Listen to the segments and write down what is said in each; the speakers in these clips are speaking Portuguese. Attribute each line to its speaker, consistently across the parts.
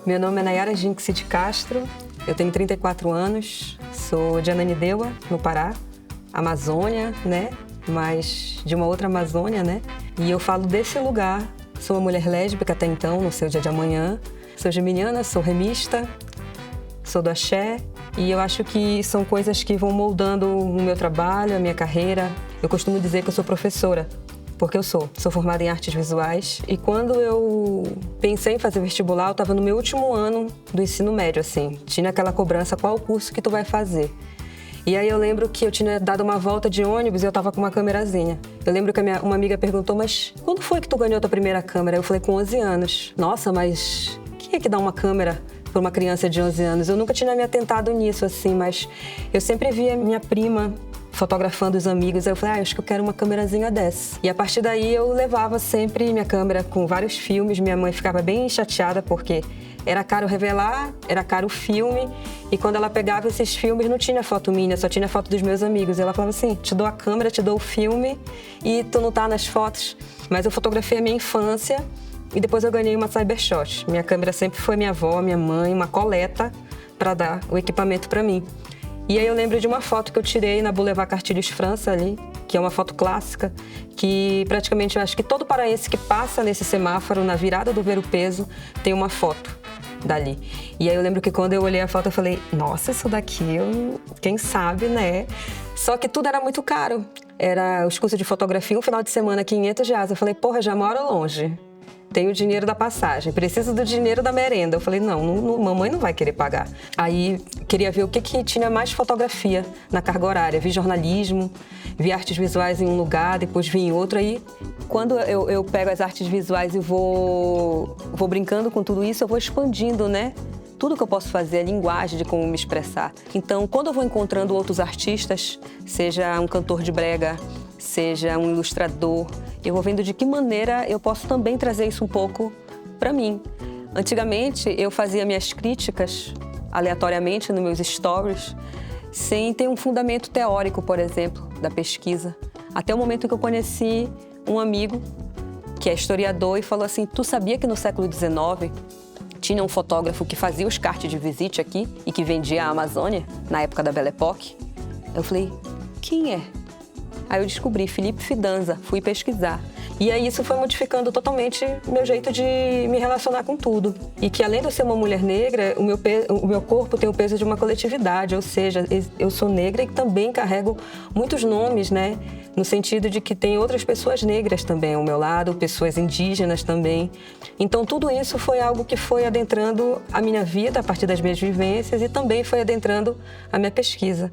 Speaker 1: Meu nome é Nayara Jinx de Castro, eu tenho 34 anos, sou de Ananindeua, no Pará, Amazônia, né? Mas de uma outra Amazônia, né? E eu falo desse lugar, sou uma mulher lésbica até então, não sei o dia de amanhã, sou geminiana, sou remista, sou do axé, e eu acho que são coisas que vão moldando o meu trabalho, a minha carreira. Eu costumo dizer que eu sou professora, porque eu sou formada em artes visuais, e quando eu pensei em fazer vestibular, eu estava no meu último ano do ensino médio, assim, tinha aquela cobrança, qual o curso que tu vai fazer? E aí eu lembro que eu tinha dado uma volta de ônibus e eu estava com uma câmerazinha. Eu lembro que uma amiga perguntou, mas quando foi que tu ganhou a tua primeira câmera? Eu falei, com 11 anos. Nossa, mas quem é que dá uma câmera para uma criança de 11 anos? Eu nunca tinha me atentado nisso, assim, mas eu sempre via minha prima fotografando os amigos, aí eu falei, acho que eu quero uma câmerazinha dessa. E a partir daí eu levava sempre minha câmera com vários filmes, minha mãe ficava bem chateada porque era caro revelar, era caro o filme, e quando ela pegava esses filmes não tinha foto minha, só tinha foto dos meus amigos. E ela falava assim, te dou a câmera, te dou o filme e tu não tá nas fotos. Mas eu fotografei a minha infância e depois eu ganhei uma Cybershot. Minha câmera sempre foi minha avó, minha mãe, uma coleta para dar o equipamento para mim. E aí eu lembro de uma foto que eu tirei na Boulevard Cartilhos França ali, que é uma foto clássica, que praticamente eu acho que todo paraense que passa nesse semáforo, na virada do Ver-o-Peso, tem uma foto dali. E aí eu lembro que quando eu olhei a foto eu falei, nossa, isso daqui, quem sabe, né? Só que tudo era muito caro. Era os cursos de fotografia, um final de semana, R$500. Eu falei, porra, já moro longe. Tenho o dinheiro da passagem, preciso do dinheiro da merenda. Eu falei, não, mamãe não vai querer pagar. Aí, queria ver o que tinha mais fotografia na carga horária. Vi jornalismo, vi artes visuais em um lugar, depois vi em outro. Aí, quando eu pego as artes visuais e vou brincando com tudo isso, eu vou expandindo, né? Tudo que eu posso fazer, a linguagem de como me expressar. Então, quando eu vou encontrando outros artistas, seja um cantor de brega, seja um ilustrador, eu vou vendo de que maneira eu posso também trazer isso um pouco para mim. Antigamente, eu fazia minhas críticas aleatoriamente nos meus stories, sem ter um fundamento teórico, por exemplo, da pesquisa. Até o momento em que eu conheci um amigo que é historiador e falou assim, tu sabia que no século XIX tinha um fotógrafo que fazia os cartes de visite aqui e que vendia a Amazônia, na época da Belle Époque? Eu falei, quem é? Aí eu descobri, Felipe Fidanza, fui pesquisar. E aí isso foi modificando totalmente o meu jeito de me relacionar com tudo. E que além de eu ser uma mulher negra, o meu corpo tem o peso de uma coletividade, ou seja, eu sou negra e também carrego muitos nomes, né? No sentido de que tem outras pessoas negras também ao meu lado, pessoas indígenas também. Então tudo isso foi algo que foi adentrando a minha vida a partir das minhas vivências e também foi adentrando a minha pesquisa.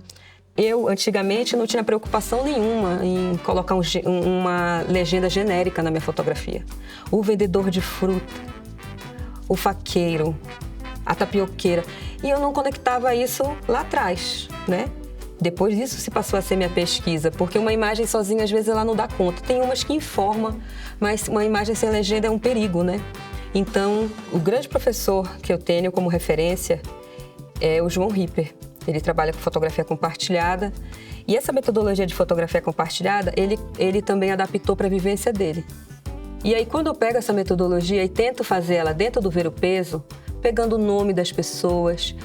Speaker 1: Eu, antigamente, não tinha preocupação nenhuma em colocar uma legenda genérica na minha fotografia. O vendedor de fruta, o faqueiro, a tapioqueira. E eu não conectava isso lá atrás, né? Depois disso se passou a ser minha pesquisa, porque uma imagem sozinha, às vezes, ela não dá conta. Tem umas que informam, mas uma imagem sem legenda é um perigo, né? Então, o grande professor que eu tenho como referência é o João Ripper. Ele trabalha com fotografia compartilhada e essa metodologia de fotografia compartilhada, ele também adaptou para a vivência dele. E aí, quando eu pego essa metodologia e tento fazer ela dentro do Ver-o-Peso, pegando o nome das pessoas,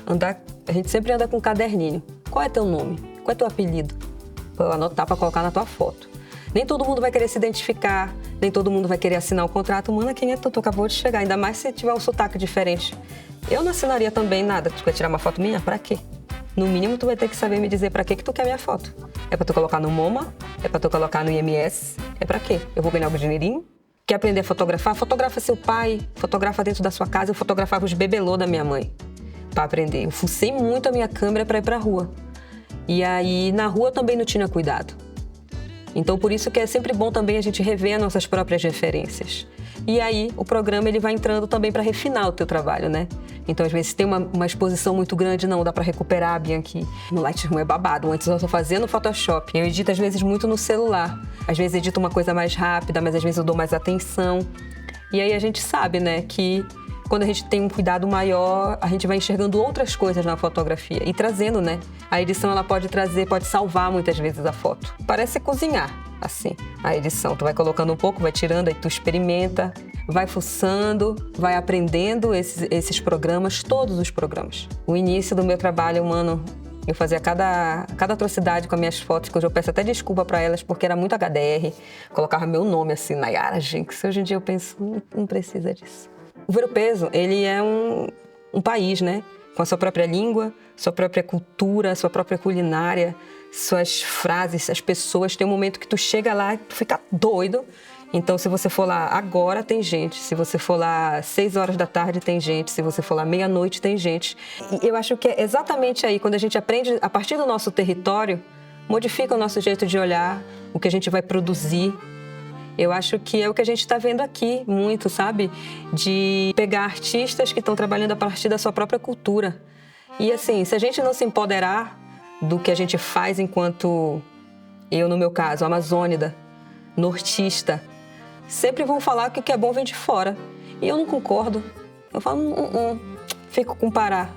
Speaker 1: a gente sempre anda com um caderninho. Qual é teu nome? Qual é teu apelido? Para eu anotar, para colocar na tua foto. Nem todo mundo vai querer se identificar, nem todo mundo vai querer assinar o contrato. Mano, quem é tu? Tu acabou de chegar, ainda mais se tiver um sotaque diferente. Eu não assinaria também nada. Tu quer tirar uma foto minha? Para quê? No mínimo, tu vai ter que saber me dizer pra que tu quer minha foto. É pra tu colocar no MoMA? É pra tu colocar no IMS? É pra quê? Eu vou ganhar algum dinheirinho? Quer aprender a fotografar? Fotografa seu pai, fotografa dentro da sua casa. Eu fotografava os bebelô da minha mãe pra aprender. Eu fucei muito a minha câmera pra ir pra rua. E aí, na rua também não tinha cuidado. Então, por isso que é sempre bom também a gente rever as nossas próprias referências. E aí, o programa ele vai entrando também para refinar o teu trabalho, né? Então, às vezes, tem uma exposição muito grande, não dá para recuperar, Bianchi. No Lightroom é babado. Antes eu só fazia no Photoshop. Eu edito, às vezes, muito no celular. Às vezes, edito uma coisa mais rápida, mas às vezes eu dou mais atenção. E aí, a gente sabe, né, que quando a gente tem um cuidado maior, a gente vai enxergando outras coisas na fotografia e trazendo, né? A edição, ela pode trazer, pode salvar muitas vezes a foto. Parece cozinhar, assim, a edição. Tu vai colocando um pouco, vai tirando, aí tu experimenta, vai fuçando, vai aprendendo esses programas, todos os programas. O início do meu trabalho, mano, eu fazia cada atrocidade com as minhas fotos, que hoje eu peço até desculpa para elas, porque era muito HDR. Colocava meu nome assim, Nayara Jenks. Hoje em dia eu penso, não precisa disso. O Ver-o-Peso, ele é um país, né? Com a sua própria língua, sua própria cultura, sua própria culinária, suas frases, as pessoas. Tem um momento que tu chega lá e tu fica doido. Então, se você for lá agora, tem gente. Se você for lá 6 horas da tarde, tem gente. Se você for lá meia-noite, tem gente. E eu acho que é exatamente aí, quando a gente aprende, a partir do nosso território, modifica o nosso jeito de olhar, o que a gente vai produzir. Eu acho que é o que a gente está vendo aqui muito, sabe? De pegar artistas que estão trabalhando a partir da sua própria cultura. E assim, se a gente não se empoderar do que a gente faz enquanto, eu no meu caso, amazônida, nortista, sempre vão falar que o que é bom vem de fora. E eu não concordo. Eu falo, fico com Pará.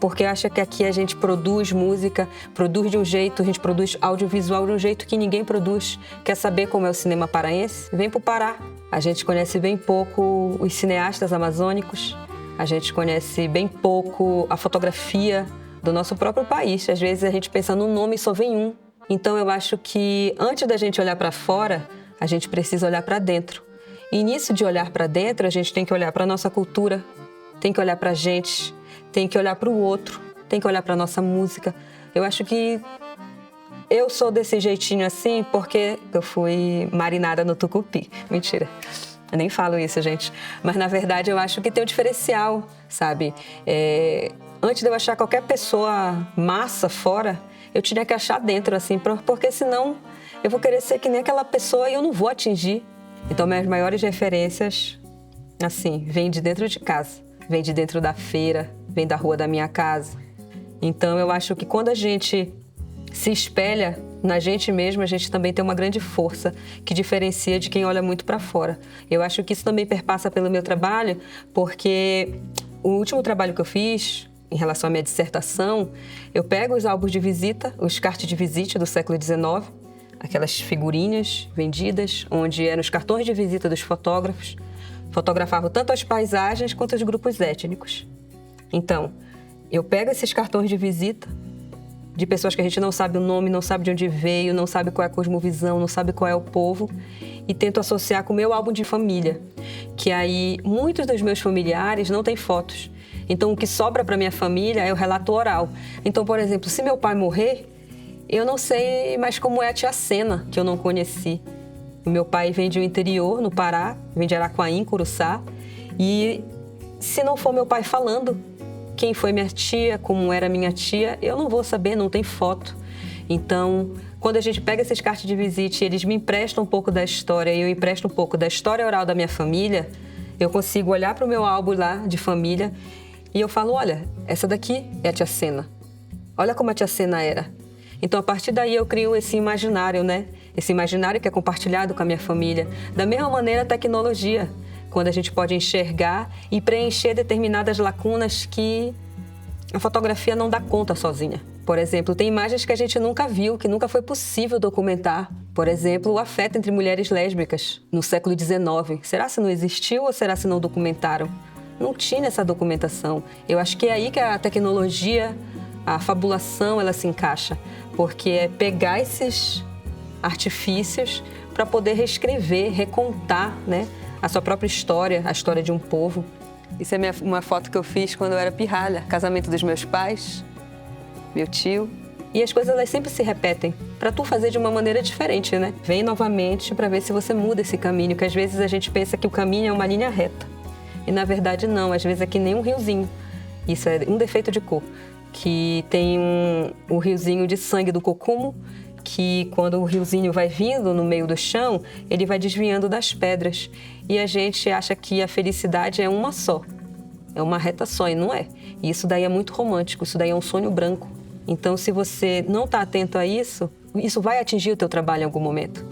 Speaker 1: Porque acha que aqui a gente produz música, produz de um jeito, a gente produz audiovisual de um jeito que ninguém produz. Quer saber como é o cinema paraense? Vem pro Pará. A gente conhece bem pouco os cineastas amazônicos, a gente conhece bem pouco a fotografia do nosso próprio país. Às vezes a gente pensa num nome e só vem um. Então eu acho que antes da gente olhar para fora, a gente precisa olhar para dentro. E nisso de olhar para dentro, a gente tem que olhar para a nossa cultura, tem que olhar para a gente, tem que olhar para o outro, tem que olhar para a nossa música. Eu acho que eu sou desse jeitinho assim porque eu fui marinada no tucupi. Mentira, eu nem falo isso, gente. Mas, na verdade, eu acho que tem um diferencial, sabe? Antes de eu achar qualquer pessoa massa fora, eu tinha que achar dentro, assim, porque senão eu vou querer ser que nem aquela pessoa e eu não vou atingir. Então, minhas maiores referências, assim, vêm de dentro de casa, vêm de dentro da feira, vêm da rua da minha casa. Então, eu acho que quando a gente se espelha na gente mesmo, a gente também tem uma grande força que diferencia de quem olha muito para fora. Eu acho que isso também perpassa pelo meu trabalho, porque o último trabalho que eu fiz, em relação à minha dissertação, eu pego os álbuns de visita, os cartes de visite do século XIX, aquelas figurinhas vendidas, onde eram os cartões de visita dos fotógrafos, fotografavam tanto as paisagens quanto os grupos étnicos. Então, eu pego esses cartões de visita de pessoas que a gente não sabe o nome, não sabe de onde veio, não sabe qual é a cosmovisão, não sabe qual é o povo, e tento associar com o meu álbum de família, que aí muitos dos meus familiares não têm fotos. Então, o que sobra para minha família é o relato oral. Então, por exemplo, se meu pai morrer, eu não sei mais como é a tia Sena, que eu não conheci. O meu pai vem de um interior, no Pará, vem de Araquaim, Curuçá, e se não for meu pai falando quem foi minha tia, como era minha tia, eu não vou saber, não tem foto. Então, quando a gente pega esses cartões de visita e eles me emprestam um pouco da história e eu empresto um pouco da história oral da minha família, eu consigo olhar para o meu álbum lá de família e eu falo, olha, essa daqui é a tia Sena. Olha como a tia Sena era. Então, a partir daí, eu crio esse imaginário, né? Esse imaginário que é compartilhado com a minha família. Da mesma maneira, a tecnologia, quando a gente pode enxergar e preencher determinadas lacunas que a fotografia não dá conta sozinha. Por exemplo, tem imagens que a gente nunca viu, que nunca foi possível documentar. Por exemplo, o afeto entre mulheres lésbicas no século XIX. Será se não existiu ou será se não documentaram? Não tinha essa documentação. Eu acho que é aí que a tecnologia, a fabulação, ela se encaixa. Porque é pegar esses artifícios para poder reescrever, recontar, né, a sua própria história, a história de um povo. Isso é uma foto que eu fiz quando eu era pirralha, casamento dos meus pais, meu tio. E as coisas, elas sempre se repetem, para tu fazer de uma maneira diferente, né? Vem novamente para ver se você muda esse caminho, que às vezes a gente pensa que o caminho é uma linha reta. E na verdade não, às vezes é que nem um riozinho. Isso é um defeito de cor, que tem um riozinho de sangue do cocumo, que quando o riozinho vai vindo no meio do chão, ele vai desviando das pedras. E a gente acha que a felicidade é uma só, é uma reta só, e não é. E isso daí é muito romântico, isso daí é um sonho branco. Então, se você não está atento a isso, isso vai atingir o teu trabalho em algum momento.